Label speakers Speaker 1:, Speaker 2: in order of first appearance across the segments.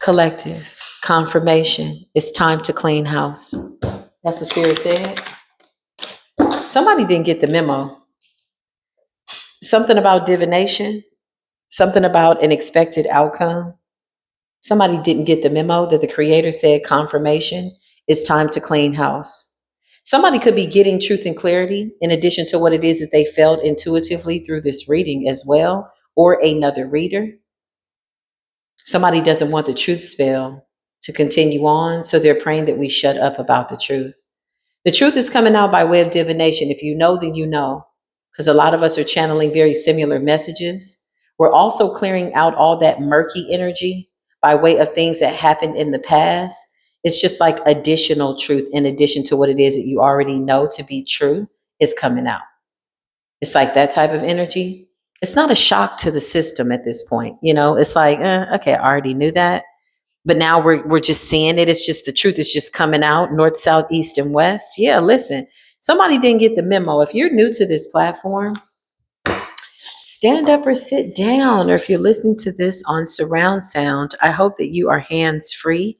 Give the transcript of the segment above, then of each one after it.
Speaker 1: Collective confirmation. It's time to clean house. That's what Spirit said. Somebody didn't get the memo. Something about divination, something about an expected outcome. Somebody didn't get the memo that the Creator said confirmation. It's time to clean house. Somebody could be getting truth and clarity in addition to what it is that they felt intuitively through this reading as well, or another reader. Somebody doesn't want the truth spell to continue on, so they're praying that we shut up about the truth. The truth is coming out by way of divination. If you know, then you know, because a lot of us are channeling very similar messages. We're also clearing out all that murky energy by way of things that happened in the past. It's just like additional truth in addition to what it is that you already know to be true is coming out. It's like that type of energy. It's not a shock to the system at this point. It's like, okay, I already knew that. But now we're just seeing it. It's just the truth is just coming out north, south, east, and west. Yeah, listen, somebody didn't get the memo. If you're new to this platform, stand up or sit down. Or if you're listening to this on surround sound, I hope that you are hands free,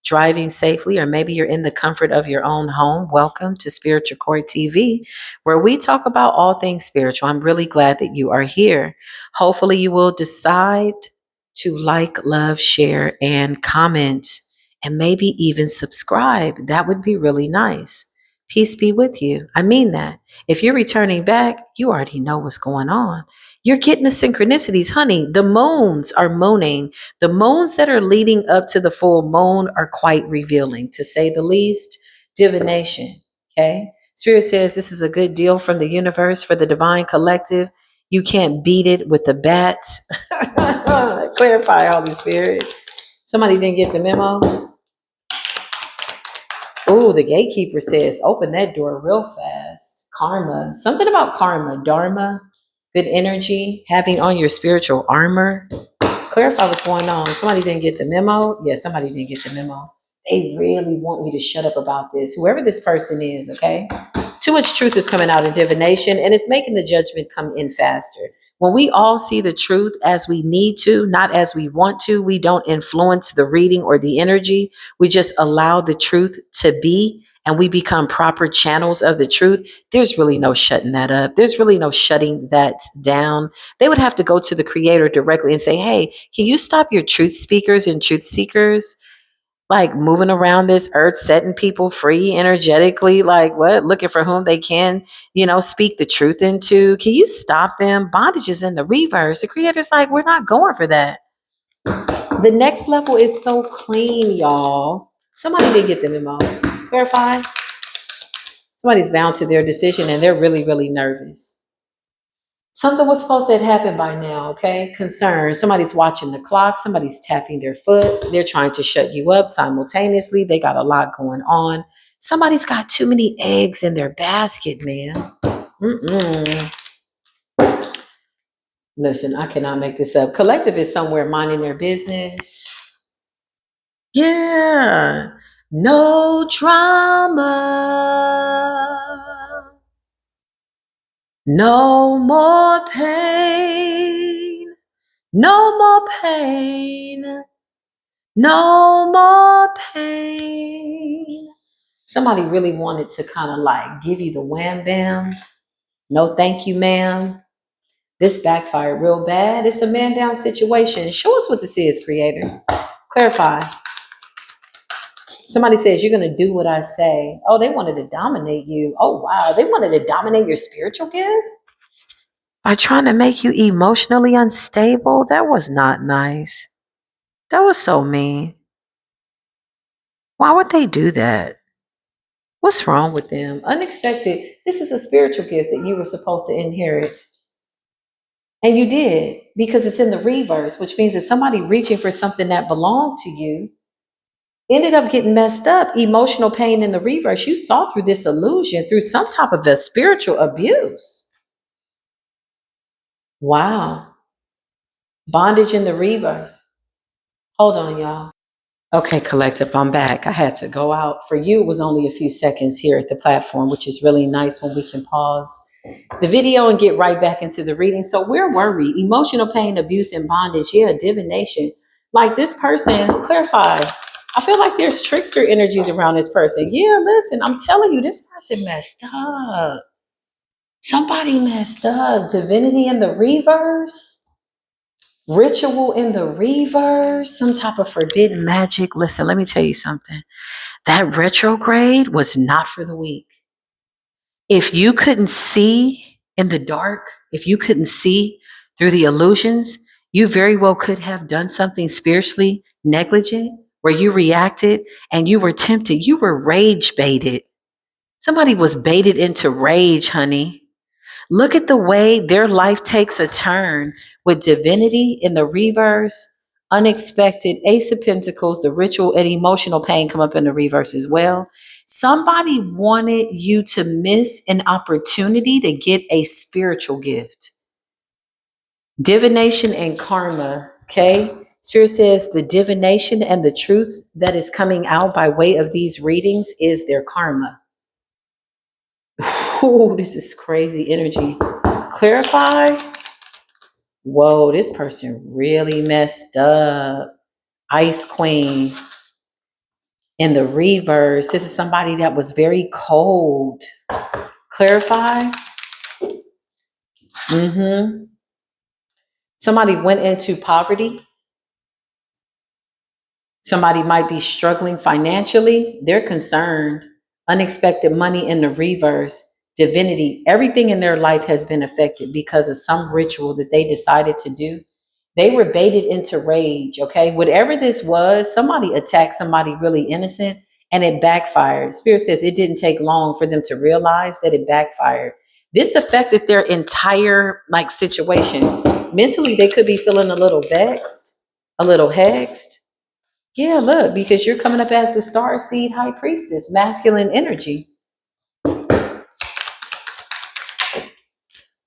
Speaker 1: driving safely, or maybe you're in the comfort of your own home. Welcome to Spiritual Core TV, where we talk about all things spiritual. I'm really glad that you are here. Hopefully, you will decide to like, love, share, and comment, and maybe even subscribe. That would be really nice. Peace be with you. I mean that. If you're returning back, you already know what's going on. You're getting the synchronicities, honey. The moons are mooning. The moons that are leading up to the full moon are quite revealing, to say the least. Divination. Okay. Spirit says this is a good deal from the universe for the divine collective. You can't beat it with a bat. Clarify, Holy Spirit. Somebody didn't get the memo. Oh, the gatekeeper says, open that door real fast. Karma. Something about karma. Dharma. Good energy. Having on your spiritual armor. Clarify what's going on. Somebody didn't get the memo. Yeah, somebody didn't get the memo. They really want you to shut up about this. Whoever this person is, okay? Too much truth is coming out in divination, and it's making the judgment come in faster. When we all see the truth as we need to, not as we want to, we don't influence the reading or the energy. We just allow the truth to be, and we become proper channels of the truth. There's really no shutting that up. There's really no shutting that down. They would have to go to the Creator directly and say, hey, can you stop your truth speakers and truth seekers? Like moving around this earth, setting people free energetically, like what? Looking for whom they can, speak the truth into. Can you stop them? Bondage is in the reverse. The Creator's like, we're not going for that. The next level is so clean, y'all. Somebody did get the memo. Clarify. Somebody's bound to their decision and they're really, really nervous. Something was supposed to have happened by now, okay? Concern. Somebody's watching the clock. Somebody's tapping their foot. They're trying to shut you up simultaneously. They got a lot going on. Somebody's got too many eggs in their basket, man. Listen, I cannot make this up. Collective is somewhere minding their business. Yeah. No drama. No more pain. No more pain. No more pain. Somebody really wanted to kind of like give you the wham bam. No, thank you, ma'am. This backfired real bad. It's a man down situation. Show us what this is, Creator. Clarify. Somebody says, you're going to do what I say. Oh, they wanted to dominate you. Oh, wow. They wanted to dominate your spiritual gift? By trying to make you emotionally unstable? That was not nice. That was so mean. Why would they do that? What's wrong with them? Unexpected. This is a spiritual gift that you were supposed to inherit. And you did, because it's in the reverse, which means that somebody reaching for something that belonged to you ended up getting messed up. Emotional pain in the reverse. You saw through this illusion, through some type of a spiritual abuse. Wow. Bondage in the reverse. Hold on, y'all. Okay, collective, I'm back. I had to go out. For you, it was only a few seconds here at the platform, which is really nice when we can pause the video and get right back into the reading. So where were we? Emotional pain, abuse, and bondage. Yeah, divination. Like this person, clarify. I feel like there's trickster energies around this person. Yeah, listen, I'm telling you, this person messed up. Somebody messed up. Divinity in the reverse, ritual in the reverse, some type of forbidden magic. Listen, let me tell you something. That retrograde was not for the weak. If you couldn't see in the dark, if you couldn't see through the illusions, you very well could have done something spiritually negligent where you reacted and you were tempted. You were rage baited. Somebody was baited into rage, honey. Look at the way their life takes a turn with divinity in the reverse, unexpected, Ace of Pentacles, the ritual and emotional pain come up in the reverse as well. Somebody wanted you to miss an opportunity to get a spiritual gift. Divination and karma, okay? Spirit says the divination and the truth that is coming out by way of these readings is their karma. Oh, this is crazy energy. Clarify. Whoa, this person really messed up. Ice Queen in the reverse. This is somebody that was very cold. Clarify. Somebody went into poverty. Somebody might be struggling financially. They're concerned. Unexpected money in the reverse. Divinity. Everything in their life has been affected because of some ritual that they decided to do. They were baited into rage, okay? Whatever this was, somebody attacked somebody really innocent and it backfired. Spirit says it didn't take long for them to realize that it backfired. This affected their entire like situation. Mentally, they could be feeling a little vexed, a little hexed. Yeah, look, because you're coming up as the star seed high priestess, masculine energy.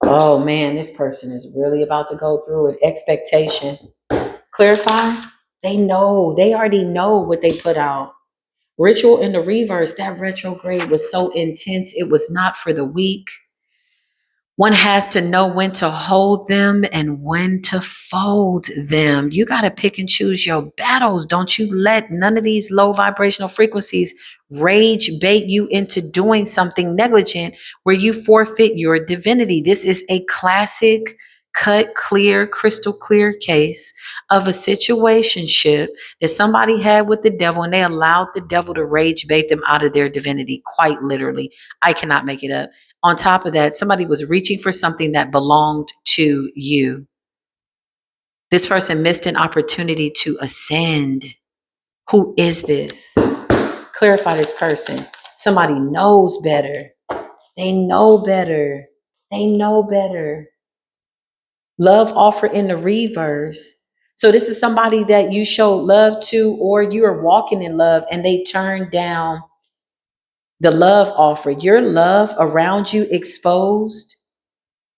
Speaker 1: Oh man, this person is really about to go through it. Expectation. Clarify. They know, they already know what they put out. Ritual in the reverse, that retrograde was so intense, it was not for the weak. One has to know when to hold them and when to fold them. You got to pick and choose your battles. Don't you let none of these low vibrational frequencies rage bait you into doing something negligent where you forfeit your divinity. This is a classic, cut clear, crystal clear case of a situationship that somebody had with the devil and they allowed the devil to rage bait them out of their divinity, quite literally. I cannot make it up. On top of that, somebody was reaching for something that belonged to you. This person missed an opportunity to ascend. Who is this? Clarify this person. Somebody knows better. They know better. They know better. Love offer in the reverse. So this is somebody that you showed love to, or you are walking in love and they turned down the love offer. Your love around you exposed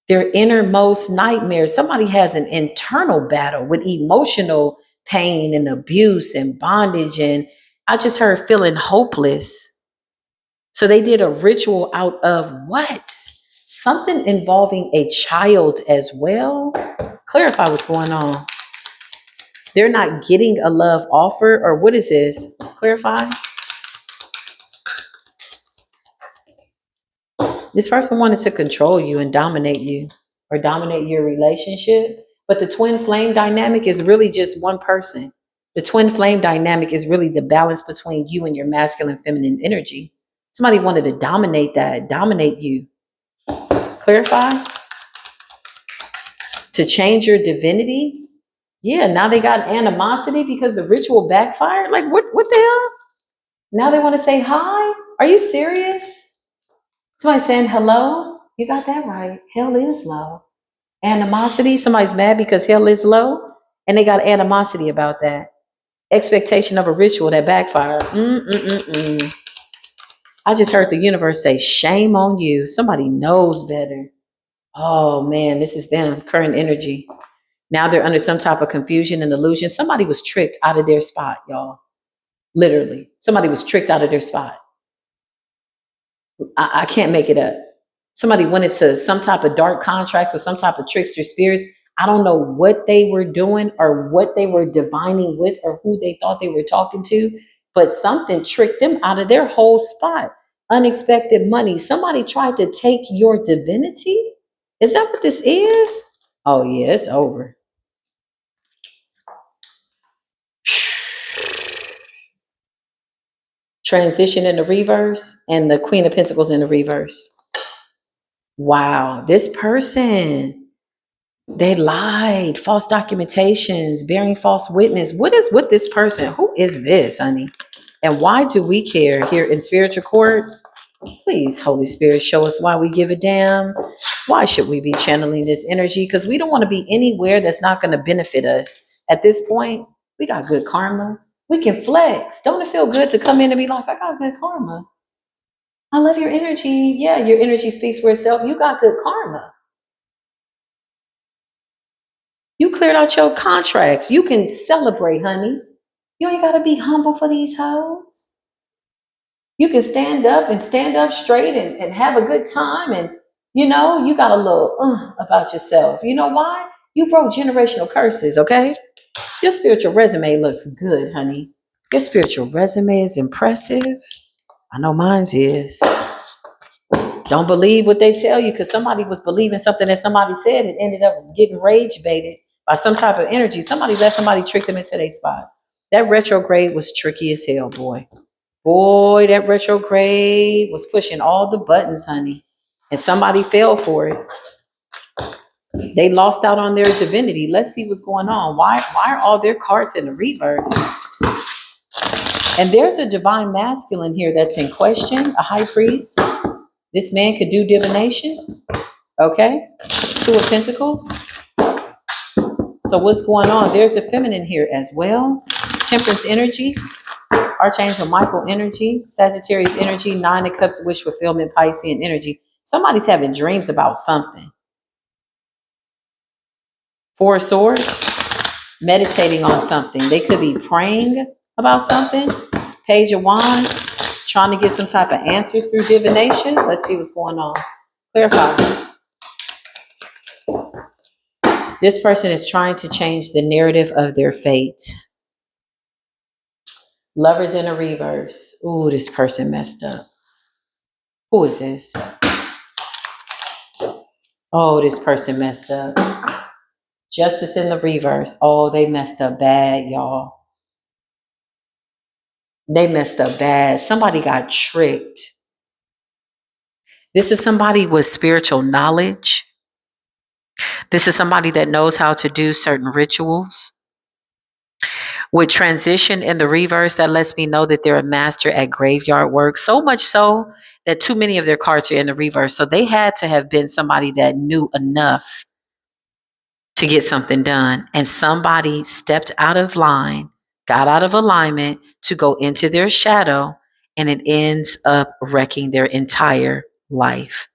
Speaker 1: their innermost nightmares. Somebody has an internal battle with emotional pain and abuse and bondage. And I just heard feeling hopeless. So they did a ritual out of what? Something involving a child as well. Clarify what's going on. They're not getting a love offer, or what is this? Clarify. This person wanted to control you and dominate you or dominate your relationship. But the twin flame dynamic is really just one person. The twin flame dynamic is really the balance between you and your masculine feminine energy. Somebody wanted to dominate that, dominate you. Clarify? To change your divinity? Yeah, now they got animosity because the ritual backfired. Like what the hell? Now they want to say hi? Are you serious? Somebody saying hello? You got that right. Hell is low. Animosity, somebody's mad because hell is low and they got animosity about that. Expectation of a ritual that backfired. I just heard the universe say, shame on you. Somebody knows better. Oh man, this is them, current energy. Now they're under some type of confusion and illusion. Somebody was tricked out of their spot, y'all. Literally. Somebody was tricked out of their spot. I can't make it up. Somebody went into some type of dark contracts with some type of trickster spirits. I don't know what they were doing or what they were divining with or who they thought they were talking to, but something tricked them out of their whole spot. Unexpected money. Somebody tried to take your divinity. Is that what this is? Oh, yeah, it's over. Transition in the reverse and the Queen of Pentacles in the reverse. Wow, this person, they lied, false documentations, bearing false witness. What is with this person? Who is this, honey? And why do we care here in spiritual court? Please, Holy Spirit, show us why we give a damn. Why should we be channeling this energy? Because we don't want to be anywhere that's not going to benefit us. At this point, we got good karma. We can flex. Don't it feel good to come in and be like, I got good karma? I love your energy. Yeah, your energy speaks for itself. You got good karma. You cleared out your contracts. You can celebrate, honey. You ain't got to be humble for these hoes. You can stand up straight and have a good time. And, you got a little about yourself. You know why? You broke generational curses, okay? Your spiritual resume looks good, honey. Your spiritual resume is impressive. I know mine's is. Don't believe what they tell you because somebody was believing something that somebody said and ended up getting rage baited by some type of energy. Somebody let somebody trick them into their spot. That retrograde was tricky as hell, boy. Boy, that retrograde was pushing all the buttons, honey. And somebody fell for it. They lost out on their divinity. Let's see what's going on. Why are all their cards in the reverse? And there's a divine masculine here that's in question, a high priest. This man could do divination. Okay. Two of Pentacles. So what's going on? There's a feminine here as well. Temperance energy. Archangel Michael energy, Sagittarius energy, Nine of Cups, wish fulfillment, Piscean energy. Somebody's having dreams about something. Four of Swords, meditating on something. They could be praying about something. Page of Wands, trying to get some type of answers through divination. Let's see what's going on. Clarify. This person is trying to change the narrative of their fate. Lovers in a reverse. Ooh, this person messed up. Who is this? Oh, this person messed up. Justice in the reverse. Oh, they messed up bad, y'all. They messed up bad. Somebody got tricked. This is somebody with spiritual knowledge. This is somebody that knows how to do certain rituals. With transition in the reverse, that lets me know that they're a master at graveyard work. So much so that too many of their cards are in the reverse. So they had to have been somebody that knew enough to get something done. And somebody stepped out of line, got out of alignment to go into their shadow, and it ends up wrecking their entire life.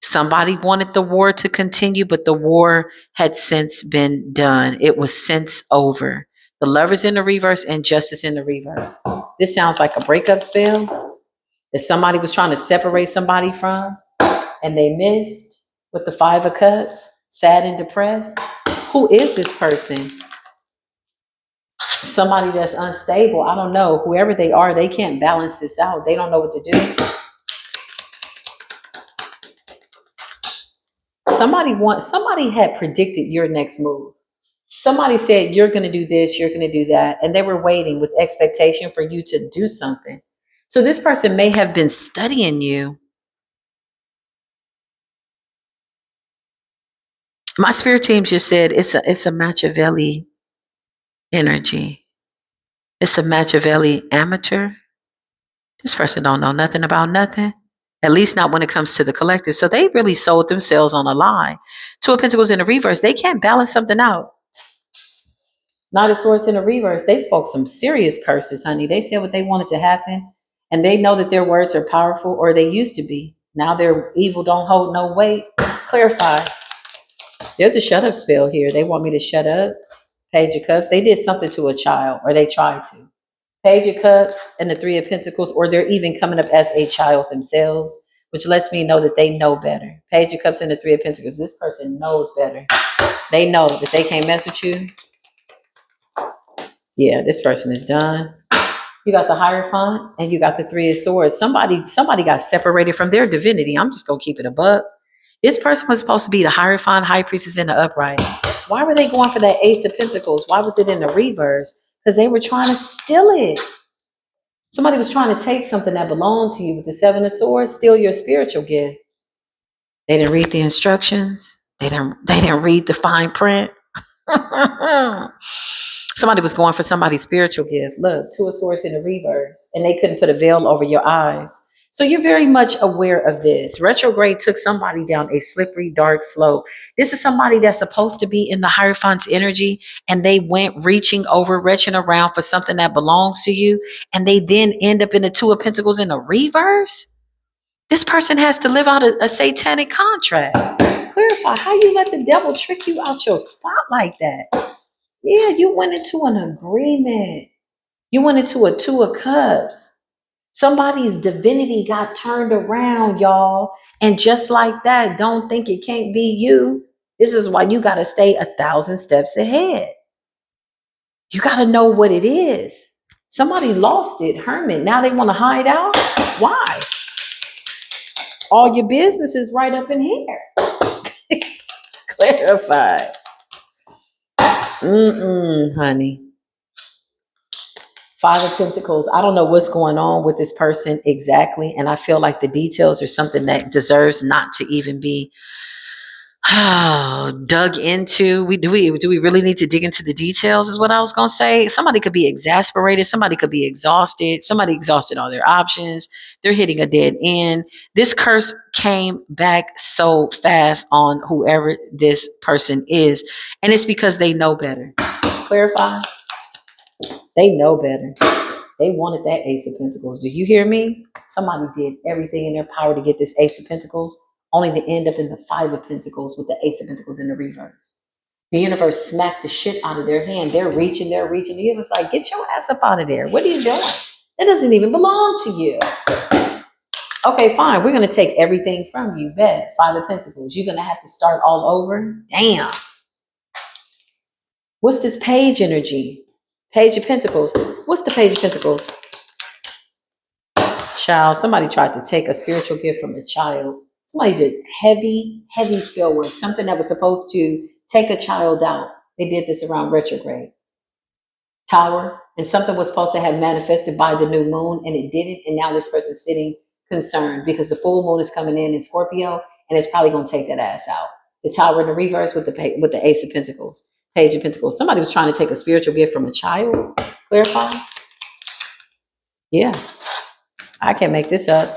Speaker 1: Somebody wanted the war to continue, but the war had since been done. It was since over. The Lovers in the reverse and Justice in the reverse. This sounds like a breakup spell that somebody was trying to separate somebody from, and they missed with the Five of Cups, sad and depressed. Who is this person? Somebody that's unstable. I don't know. Whoever they are, they can't balance this out. They don't know what to do. Somebody had predicted your next move. Somebody said, you're going to do this, you're going to do that. And they were waiting with expectation for you to do something. So this person may have been studying you. My spirit team just said it's a Machiavelli energy. It's a Machiavelli amateur. This person don't know nothing about nothing. At least not when it comes to the collective. So they really sold themselves on a lie. Two of Pentacles in the reverse. They can't balance something out. Knight of Swords in the reverse. They spoke some serious curses, honey. They said what they wanted to happen. And they know that their words are powerful, or they used to be. Now their evil don't hold no weight. Clarify. There's a shut up spell here. They want me to shut up. Page of Cups. They did something to a child, or they tried to. Page of Cups and the Three of Pentacles, or they're even coming up as a child themselves which lets me know that they know better. Page of Cups and the Three of Pentacles. This person knows better. They know that they can't mess with you. Yeah, this person is done. You got the Hierophant and you got the Three of Swords. Somebody got separated from their divinity. I'm just gonna keep it a buck. This person was supposed to be the Hierophant, High Priestess in the upright. Why were they going for that Ace of Pentacles? Why was it in the reverse? Because they were trying to steal it. Somebody was trying to take something that belonged to you with the Seven of Swords, steal your spiritual gift. They didn't read the instructions. They didn't read the fine print. Somebody was going for somebody's spiritual gift. Look, Two of Swords in the reverse, and they couldn't put a veil over your eyes. So you're very much aware of this. Retrograde took somebody down a slippery, dark slope. This is somebody that's supposed to be in the Hierophant's energy, and they went reaching over, reaching around for something that belongs to you, and they then end up in the Two of Pentacles in the reverse. This person has to live out a satanic contract. Clarify how you let the devil trick you out your spot like that. Yeah, you went into an agreement. You went into a Two of Cups. Somebody's divinity got turned around, y'all. And just like that, don't think it can't be you. This is why you got to stay 1,000 steps ahead. You got to know what it is. Somebody lost it, Hermit. Now they want to hide out. Why? All your business is right up in here. Clarify. Honey. Five of Pentacles. I don't know what's going on with this person exactly. And I feel like the details are something that deserves not to even be dug into. Do we really need to dig into the details is what I was going to say. Somebody could be exasperated. Somebody could be exhausted. Somebody exhausted all their options. They're hitting a dead end. This curse came back so fast on whoever this person is. And it's because they know better. Clarify. They know better. They wanted that Ace of Pentacles. Do you hear me? Somebody did everything in their power to get this Ace of Pentacles, only to end up in the Five of Pentacles with the Ace of Pentacles in the reverse. The universe smacked the shit out of their hand. They're reaching. The universe like, get your ass up out of there. What are you doing? That doesn't even belong to you. Okay, fine. We're going to take everything from you. Bet. Five of Pentacles. You're going to have to start all over. Damn. What's this page energy? Page of Pentacles. What's the Page of Pentacles? Child. Somebody tried to take a spiritual gift from a child. Somebody did heavy spell work. Something that was supposed to take a child out. They did this around retrograde. Tower. And something was supposed to have manifested by the new moon, and it didn't. And now this person's sitting concerned because the full moon is coming in Scorpio, and it's probably going to take that ass out. The Tower in the reverse with the Ace of Pentacles. Page of Pentacles. Somebody was trying to take a spiritual gift from a child. Clarify? Yeah. I can't make this up.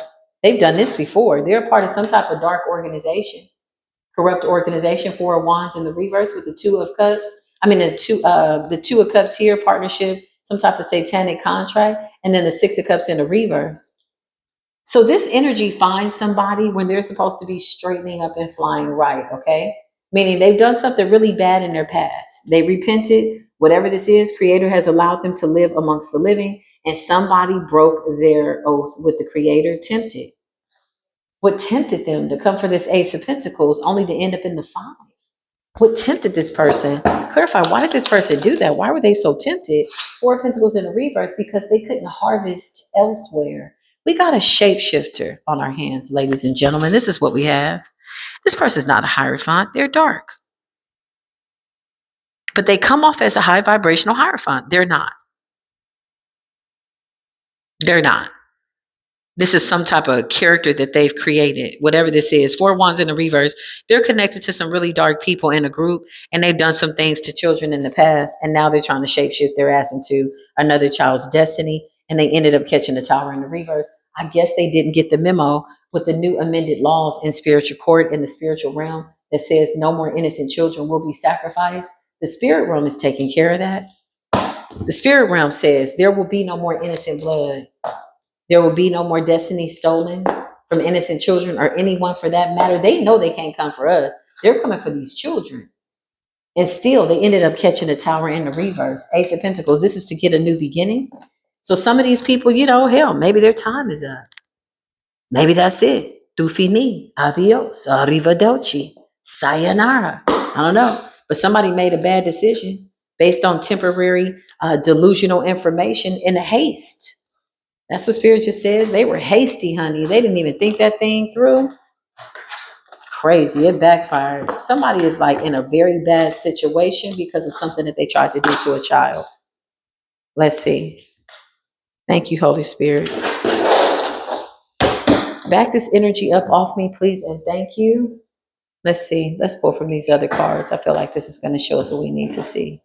Speaker 1: They've done this before. They're a part of some type of dark organization. Corrupt organization, Four of Wands in the reverse with the Two of Cups. I mean, the Two of Cups here, partnership, some type of satanic contract, and then the Six of Cups in the reverse. So this energy finds somebody when they're supposed to be straightening up and flying right, okay? Meaning they've done something really bad in their past. They repented, whatever this is, Creator has allowed them to live amongst the living, and somebody broke their oath with the Creator, tempted. What tempted them to come for this Ace of Pentacles only to end up in the Five? What tempted this person? Clarify, why did this person do that? Why were they so tempted? Four of Pentacles in the reverse, because they couldn't harvest elsewhere. We got a shapeshifter on our hands, ladies and gentlemen. This is what we have. This person's not a Hierophant. They're dark. But they come off as a high vibrational Hierophant. They're not. They're not. This is some type of character that they've created, whatever this is. Four Wands in the reverse. They're connected to some really dark people in a group, and they've done some things to children in the past, and now they're trying to shapeshift their ass into another child's destiny, and they ended up catching the Tower in the reverse. I guess they didn't get the memo with the new amended laws in spiritual court in the spiritual realm that says no more innocent children will be sacrificed. The spirit realm is taking care of that. The spirit realm says there will be no more innocent blood. There will be no more destiny stolen from innocent children or anyone for that matter. They know they can't come for us. They're coming for these children. And still, they ended up catching the Tower in the reverse. Ace of Pentacles. This is to get a new beginning. So some of these people, hell, maybe their time is up. Maybe that's it. Tu fini, adios, arrivederci, sayonara. I don't know. But somebody made a bad decision based on temporary delusional information in haste. That's what Spirit just says. They were hasty, honey. They didn't even think that thing through. Crazy. It backfired. Somebody is like in a very bad situation because of something that they tried to do to a child. Let's see. Thank you, Holy Spirit. Back this energy up off me, please, and thank you. Let's see. Let's pull from these other cards. I feel like this is going to show us what we need to see.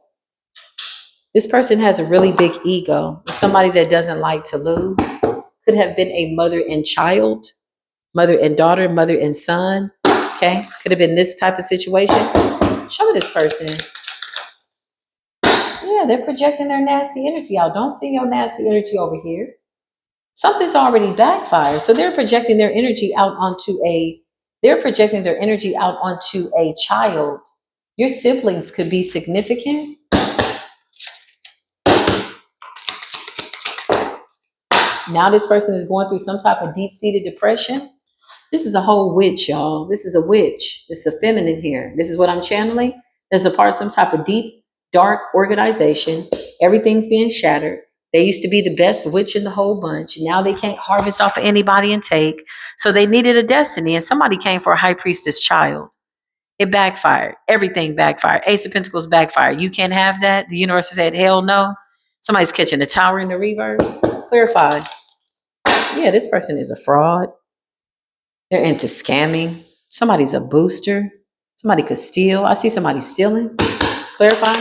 Speaker 1: This person has a really big ego. Somebody that doesn't like to lose. Could have been a mother and child, mother and daughter, mother and son. Okay. Could have been this type of situation. Show me this person. Yeah, they're projecting their nasty energy out. Don't see your nasty energy over here. Something's already backfired. So they're projecting their energy out onto a child. Your siblings could be significant. Now this person is going through some type of deep-seated depression. This is a whole witch, y'all. This is a witch. It's a feminine here. This is what I'm channeling. There's a part of some type of deep, dark organization. Everything's being shattered. They used to be the best witch in the whole bunch. Now they can't harvest off of anybody and take. So they needed a destiny, and somebody came for a high priestess child. It backfired. Everything backfired. Ace of Pentacles backfired. You can't have that. The universe said, hell no. Somebody's catching the tower in the reverse. Clarify. Yeah, this person is a fraud. They're into scamming. Somebody's a booster. Somebody could steal. I see somebody stealing. Clarify.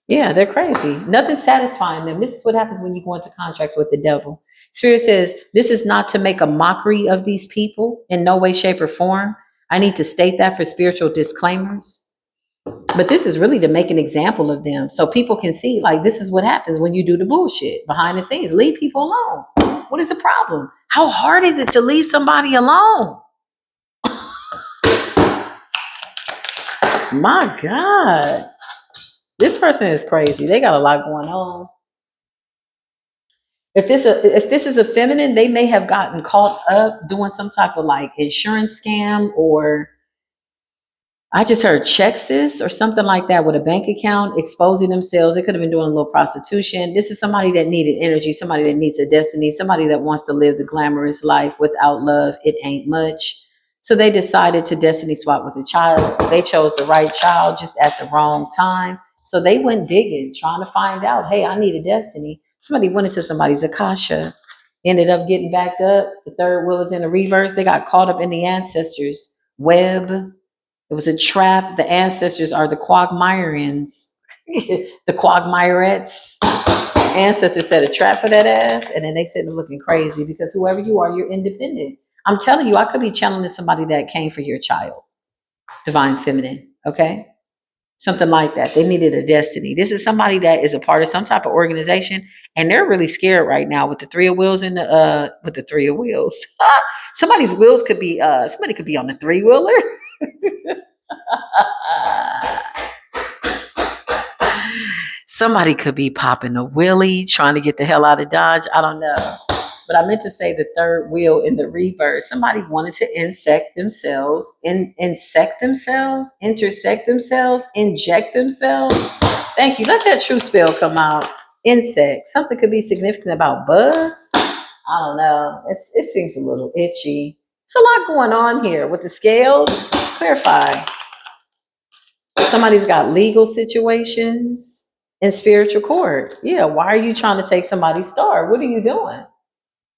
Speaker 1: Yeah, they're crazy. Nothing's satisfying them. This is what happens when you go into contracts with the devil. Spirit says, this is not to make a mockery of these people in no way, shape, or form. I need to state that for spiritual disclaimers. But this is really to make an example of them so people can see, like, this is what happens when you do the bullshit behind the scenes. Leave people alone. What is the problem? How hard is it to leave somebody alone? My God. This person is crazy. They got a lot going on. If this is a feminine, they may have gotten caught up doing some type of like insurance scam, or I just heard Chexis or something like that with a bank account, exposing themselves. They could have been doing a little prostitution. This is somebody that needed energy, somebody that needs a destiny, somebody that wants to live the glamorous life. Without love, it ain't much. So they decided to destiny swap with a child. They chose the right child just at the wrong time. So they went digging, trying to find out, hey, I need a destiny. Somebody went into somebody's Akasha, ended up getting backed up. The third wheel is in the reverse. They got caught up in the ancestors' web. It was a trap. The ancestors are the quagmirians, the quagmirettes. Ancestors set a trap for that ass, and then they said they're looking crazy because whoever you are, you're independent. I'm telling you, I could be channeling somebody that came for your child, divine feminine, okay? Something like that. They needed a destiny. This is somebody that is a part of some type of organization, and they're really scared right now with the three of wheels and with the three of wheels. Somebody's wheels could be somebody could be on the three-wheeler. Somebody could be popping a wheelie, trying to get the hell out of Dodge. I don't know. But I meant to say the third wheel in the reverse. Somebody wanted to intersect themselves, inject themselves. Thank you. Let that true spell come out. Insect. Something could be significant about bugs. I don't know. It seems a little itchy. It's a lot going on here with the scales. Clarify. Somebody's got legal situations in spiritual court. Yeah, why are you trying to take somebody's star? What are you doing?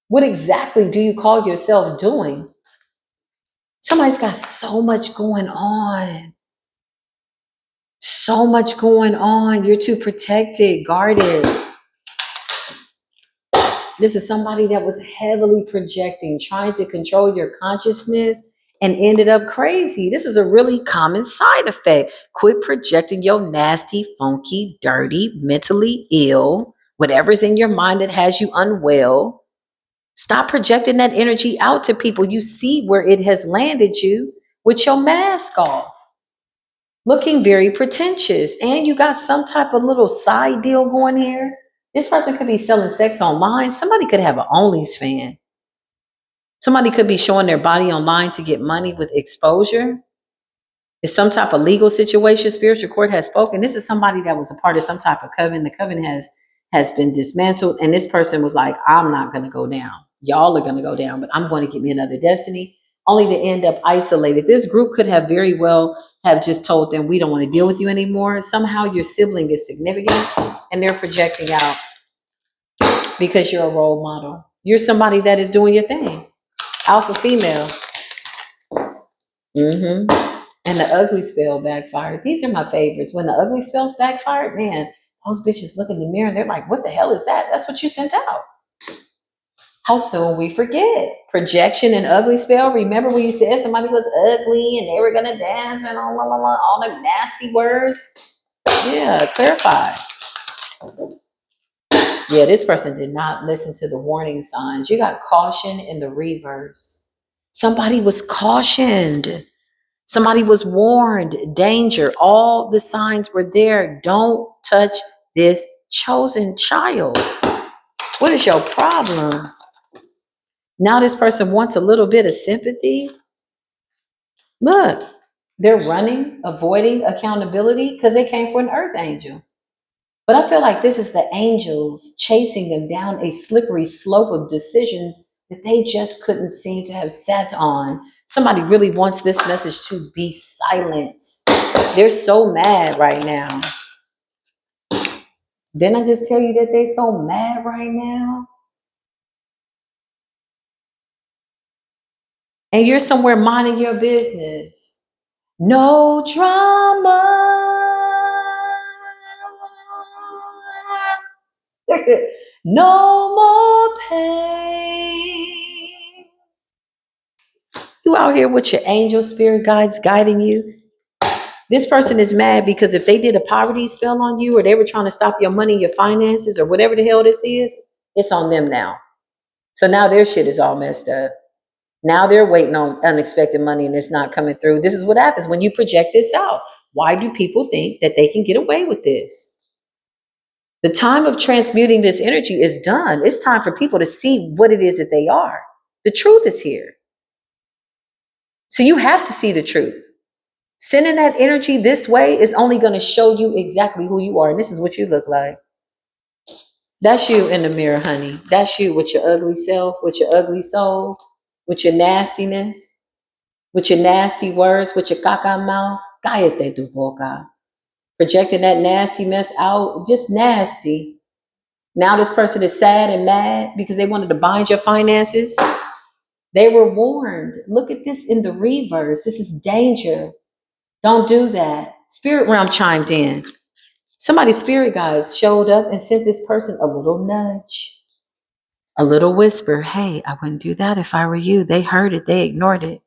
Speaker 1: What exactly do you call yourself doing? Somebody's got so much going on. So much going on. You're too protected, guarded. This is somebody that was heavily projecting, trying to control your consciousness, and ended up crazy. This is a really common side effect. Quit projecting your nasty, funky, dirty, mentally ill, whatever's in your mind that has you unwell. Stop projecting that energy out to people. You see where it has landed you with your mask off, looking very pretentious. And you got some type of little side deal going here. This person could be selling sex online. Somebody could have an OnlyFans fan. Somebody could be showing their body online to get money with exposure. It's some type of legal situation. Spiritual court has spoken. This is somebody that was a part of some type of coven. The coven has been dismantled, and this person was like, I'm not going to go down. Y'all are going to go down, but I'm going to get me another destiny, only to end up isolated. This group could have very well have just told them, we don't want to deal with you anymore. Somehow your sibling is significant, and they're projecting out because you're a role model. You're somebody that is doing your thing. Alpha female. And the ugly spell backfired. These are my favorites. When the ugly spells backfired, man, those bitches look in the mirror and they're like, what the hell is that? That's what you sent out. How soon we forget. Projection and ugly spell. Remember when you said somebody was ugly and they were going to dance and all the nasty words? Yeah, clarify. Yeah, this person did not listen to the warning signs. You got caution in the reverse. Somebody was cautioned. Somebody was warned, danger. All the signs were there. Don't touch this chosen child. What is your problem? Now this person wants a little bit of sympathy. Look, they're running, avoiding accountability because they came for an earth angel. But I feel like this is the angels chasing them down a slippery slope of decisions that they just couldn't seem to have sat on. Somebody really wants this message to be silent. They're so mad right now. Didn't I just tell you that they're so mad right now? And you're somewhere minding your business. No drama. No more pain. You out here with your angel spirit guides guiding you. This person is mad because if they did a poverty spell on you or they were trying to stop your money, your finances, or whatever the hell this is, it's on them now. So now their shit is all messed up. Now they're waiting on unexpected money and it's not coming through. This is what happens when you project this out. Why do people think that they can get away with this? The time of transmuting this energy is done. It's time for people to see what it is that they are. The truth is here. So you have to see the truth. Sending that energy this way is only going to show you exactly who you are. And this is what you look like. That's you in the mirror, honey. That's you with your ugly self, with your ugly soul, with your nastiness, with your nasty words, with your caca mouth. Cállate tu boca. Projecting that nasty mess out, just nasty. Now this person is sad and mad because they wanted to bind your finances. They were warned. Look at this in the reverse. This is danger. Don't do that. Spirit realm chimed in. Somebody's spirit guides showed up and sent this person a little nudge, a little whisper. Hey, I wouldn't do that if I were you. They heard it. They ignored it.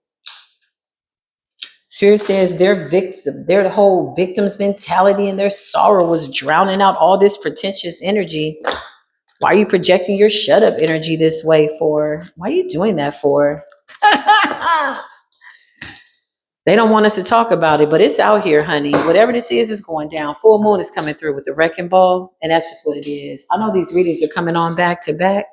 Speaker 1: Spirit says they're victim. They're the whole victim's mentality and their sorrow was drowning out all this pretentious energy. Why are you projecting your shut up energy this way for? Why are you doing that for? They don't want us to talk about it, but it's out here, honey. Whatever this is going down. Full moon is coming through with the wrecking ball, and that's just what it is. I know these readings are coming on back to back.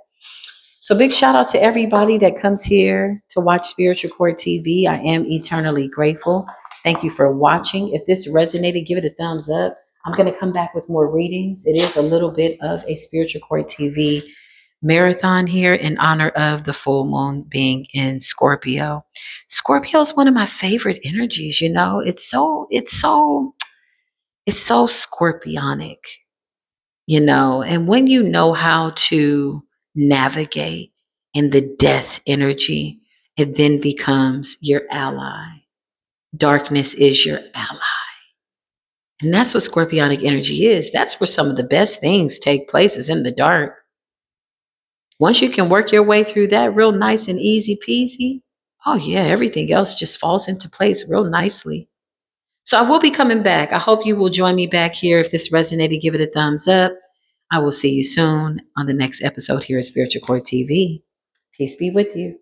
Speaker 1: So big shout out to everybody that comes here to watch Spiritual Court TV. I am eternally grateful. Thank you for watching. If this resonated, give it a thumbs up. I'm going to come back with more readings. It is a little bit of a Spiritual Court TV marathon here in honor of the full moon being in Scorpio. Scorpio is one of my favorite energies, you know. It's so scorpionic, you know. And when you know how to navigate in the death energy, it then becomes your ally. Darkness is your ally. And that's what scorpionic energy is. That's where some of the best things take place, is in the dark. Once you can work your way through that real nice and easy peasy, oh yeah, everything else just falls into place real nicely. So I will be coming back. I hope you will join me back here. If this resonated, give it a thumbs up. I will see you soon on the next episode here at Spiritual Court TV. Peace be with you.